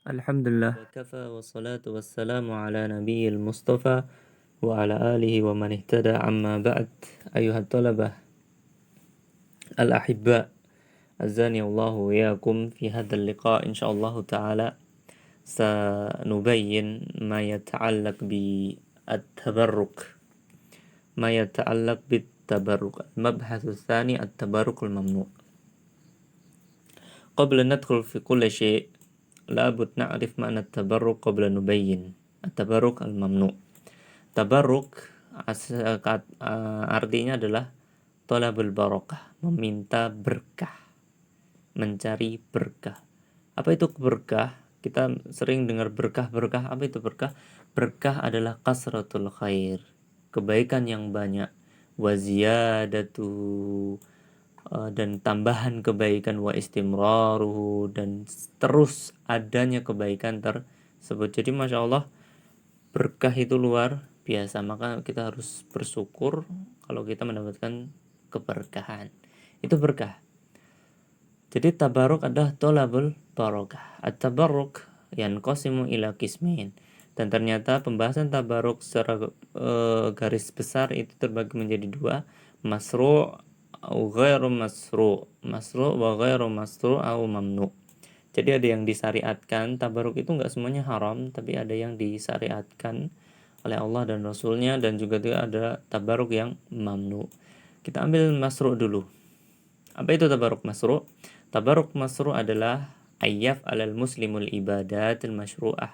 Alhamdulillah. وكفى والصلاة والسلام على نبي المصطفى وعلى آله ومن اهتدى عما بعد أيها الطلبة الأحباء أعزني الله وإياكم في هذا اللقاء إن شاء الله تعالى سنبين ما يتعلق بالتبرك المبحث الثاني التبرك الممنوع. قبل أن ندخل في كل شيء لابد نعرف معنى التبرك قبل نبين التبرك الممنوع. Tabarruk artinya adalah thalabul barakah, meminta berkah, mencari berkah. Apa itu berkah? Kita sering dengar berkah-berkah. Apa itu berkah? Berkah adalah kasratul khair, kebaikan yang banyak, wa ziyadatu dan tambahan kebaikan, wa istimraruhu dan terus adanya kebaikan tersebut. Jadi Masya Allah, berkah itu luar biasa, maka kita harus bersyukur kalau kita mendapatkan keberkahan. Itu berkah. Jadi tabaruk adalah tolabul barokah. At-tabarruk yanqasimu ila qismain. Dan ternyata pembahasan tabaruk secara garis besar itu terbagi menjadi dua, masru' au ghairu masru'. Masru' wa ghairu masru' au mamnu'. Jadi ada yang disyariatkan, tabaruk itu enggak semuanya haram, tapi ada yang disyariatkan oleh Allah dan Rasulnya, dan juga ada tabaruk yang mamnu. Kita ambil masru' dulu. Apa itu tabaruk masru'? Tabaruk masru' adalah ayyaf alal muslimul ibadatil masyru'ah,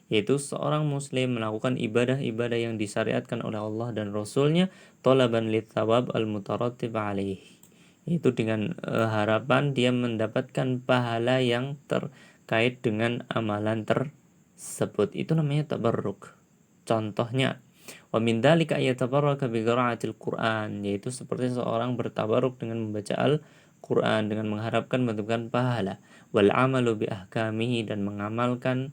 yaitu seorang muslim melakukan ibadah-ibadah yang disyariatkan oleh Allah dan Rasulnya, talaban litsawab al-mutarattib alaih, itu dengan harapan dia mendapatkan pahala yang terkait dengan amalan tersebut. Itu namanya tabarruk. Contohnya, wa min dzalika ayatabarraka bi qiraatil Qur'an, yaitu seperti seorang bertabaruk dengan membaca Al-Qur'an dengan mengharapkan mendapatkan pahala, wal amalu bi ahkamihi dan mengamalkan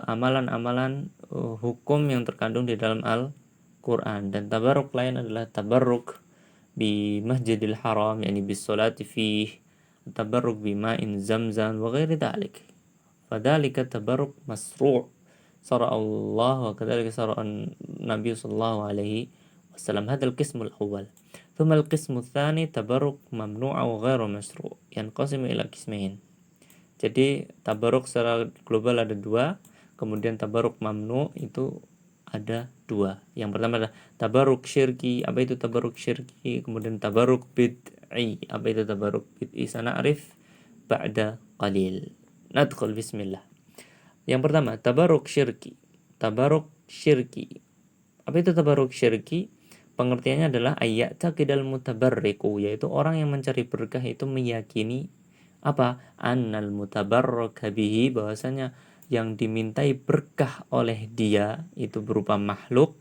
amalan-amalan hukum yang terkandung di dalam Al-Qur'an. Dan tabarruk lain adalah tabarruk bi Masjidil Haram, yani bis salati fih, tabarruk bima'in zamzam wa ghairi dzalik. Fadzalika tabarruk masru'. Syara Allah wa kadzalika syara Nabi sallallahu alaihi wasallam. Hadzal qismul awal. Tsumma al-qismu tsani tabarruk mamnu'a wa ghairu masru'. Yanqasimu ila qismain. Jadi tabarruk secara global ada dua, kemudian tabarruk mamnu itu ada dua. Yang pertama adalah tabarruk syirki. Apa itu tabarruk syirki? Kemudian tabarruk bid'i. Apa itu tabarruk bid'i? Sana'rif ba'da qalil. Nadkhul bismillah. Yang pertama, tabarruk syirki. Tabarruk syirki. Apa itu tabarruk syirki? Pengertiannya adalah ayyataqidal mutabarriku, yaitu orang yang mencari berkah itu meyakini apa? Annal mutabarraka bihi, bahwasanya yang dimintai berkah oleh dia itu berupa makhluk,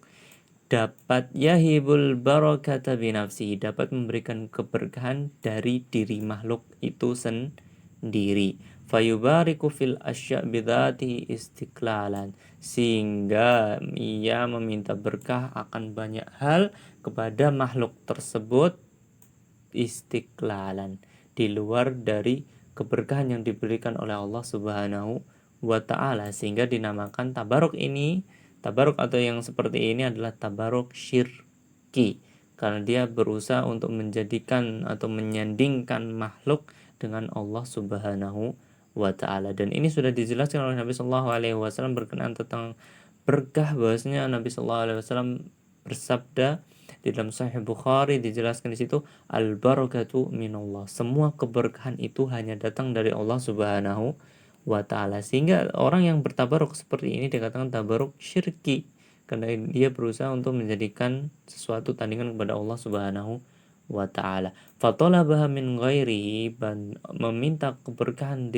dapat yahibul barakata binafsihi, dapat memberikan keberkahan dari diri makhluk itu sendiri. Fayubariku fil asya' bidzatihi istiqlalan, sehingga ia meminta berkah akan banyak hal kepada makhluk tersebut istiqlalan, di luar dari keberkahan yang diberikan oleh Allah Subhanahu wa ta'ala, sehingga dinamakan tabaruk ini, tabaruk atau yang seperti ini adalah tabaruk syirki, karena dia berusaha untuk menjadikan atau menyandingkan makhluk dengan Allah Subhanahu wa ta'ala. Dan ini sudah dijelaskan oleh Nabi sallallahu alaihi wasallam berkenaan tentang berkah, bahwasanya Nabi sallallahu alaihi wasallam bersabda di dalam Sahih Bukhari, dijelaskan di situ, al barakatu minallah, semua keberkahan itu hanya datang dari Allah Subhanahu wa ta'ala. Sehingga orang yang bertabaruk seperti ini dikatakan tabaruk syirki, karena dia berusaha untuk menjadikan sesuatu tandingan kepada Allah Subhanahu wa ta'ala. Fatolabaha min ghairihi, meminta keberkahan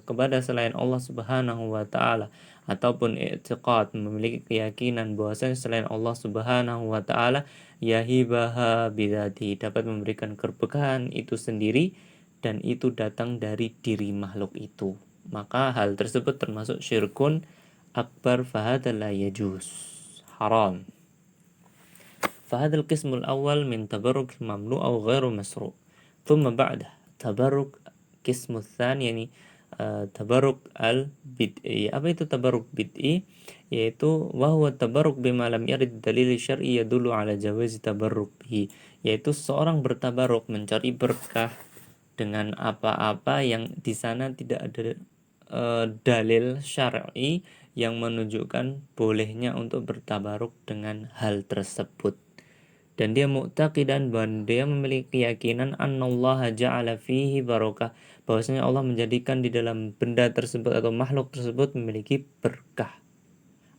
kepada selain Allah Subhanahu wa ta'ala, ataupun i'tiqad, memiliki keyakinan bahwasanya selain Allah Subhanahu wa ta'ala, yahibaha bidzati, dapat memberikan keberkahan itu sendiri, dan itu datang dari diri makhluk itu, maka hal tersebut termasuk syirkun akbar, fahadha la yajuz, haram. فهذا القسم الأول من تبرك الممنوع أو غير مسروق. ثم بعده تبرك قسم الثاني، يعني tabarruk al-bid'i. Apa itu tabarruk bid'i? Yaitu wahwa tabarruk bima lam yarid dalil syar'i yadullu ala jawazi tabarruk bihi. Yaitu seorang bertabarruk mencari berkah dengan apa-apa yang di sana tidak ada dalil syar'i yang menunjukkan bolehnya untuk bertabaruk dengan hal tersebut. Dan dia mu'taqidan, dan dia memiliki keyakinan annallaha ja'ala fihi barokah, bahwasanya Allah menjadikan di dalam benda tersebut atau makhluk tersebut memiliki berkah.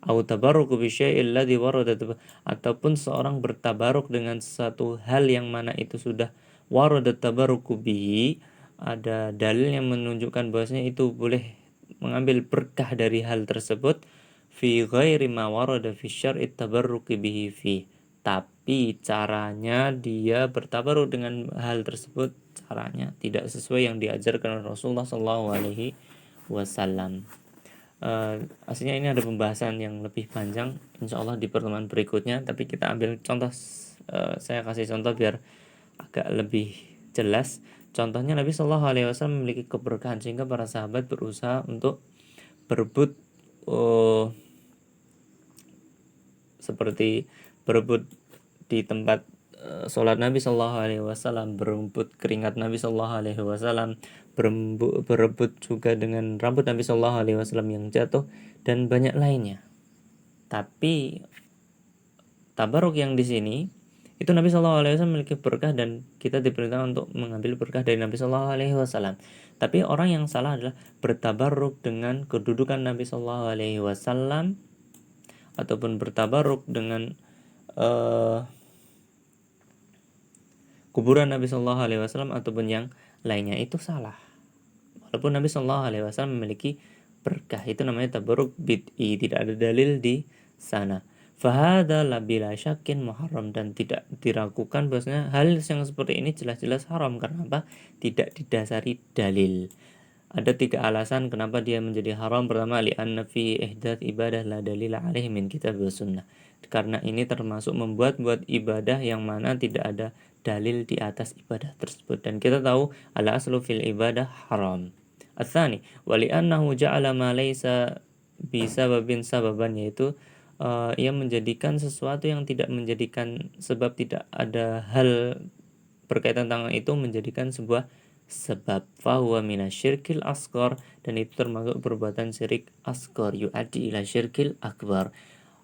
Au tabarruku bi syai'il ladzi warada, ataupun seorang bertabaruk dengan sesuatu hal yang mana itu sudah warada tabarruku bihi, ada dalil yang menunjukkan bahwasanya itu boleh mengambil berkah dari hal tersebut, fi ghairi ma warada fi syar'i tabarruki bihi fi. Tapi caranya dia bertabaruk dengan hal tersebut, caranya tidak sesuai yang diajarkan oleh Rasulullah sallallahu alaihi wasallam. Aslinya ini ada pembahasan yang lebih panjang, insya Allah di pertemuan berikutnya, tapi kita ambil contoh, saya kasih contoh biar agak lebih jelas. Contohnya Nabi Shallallahu Alaihi Wasallam memiliki keberkahan sehingga para sahabat berusaha untuk berebut, seperti berebut di tempat sholat Nabi Shallallahu Alaihi Wasallam, berebut keringat Nabi Shallallahu Alaihi Wasallam, berebut juga dengan rambut Nabi Shallallahu Alaihi Wasallam yang jatuh, dan banyak lainnya. Tapi tabaruk yang di sini itu Nabi Shallallahu Alaihi Wasallam memiliki berkah dan kita diperintahkan untuk mengambil berkah dari Nabi Shallallahu Alaihi Wasallam. Tapi orang yang salah adalah bertabaruk dengan kedudukan Nabi Shallallahu Alaihi Wasallam ataupun bertabaruk dengan kuburan Nabi Shallallahu Alaihi Wasallam ataupun yang lainnya, itu salah. Walaupun Nabi Shallallahu Alaihi Wasallam memiliki berkah, itu namanya tabarruk bid'i, tidak ada dalil di sana. Fahada la bila syakin muharram, dan tidak diragukan bahwasanya hal yang seperti ini jelas-jelas haram. Karena apa? Tidak didasari dalil. Ada 3 alasan kenapa dia menjadi haram. Pertama, li'anna fi ihdath ibadah la dalil alaihi min kitab wa sunnah. Karena ini termasuk membuat ibadah yang mana tidak ada dalil di atas ibadah tersebut, dan kita tahu ala aslu fil ibadah haram. Ats-tsani wa li'annahu ja'ala ma laisa bi sababin sababan, yaitu ia menjadikan sesuatu yang tidak menjadikan sebab, tidak ada hal berkaitan tentang itu menjadikan sebuah sebab. Fahuwa minasyirkil asghar, dan itu termasuk perbuatan syirik asghar, yu'addi ila syirkil akbar.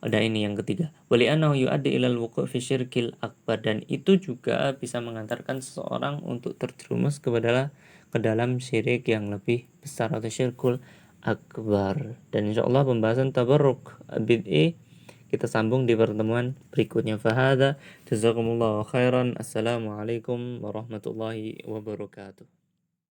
Ada ini yang ketiga, wali annahu yu'addi ilal wuqu' fi syirkil akbar, dan itu juga bisa mengantarkan seseorang untuk terjerumus ke dalam syirik yang lebih besar atau syirkul akbar. Dan insyaallah pembahasan tabarruk bid'i kita sambung di pertemuan berikutnya. Fahada jazakumullahu khairan. Assalamualaikum warahmatullahi wabarakatuh.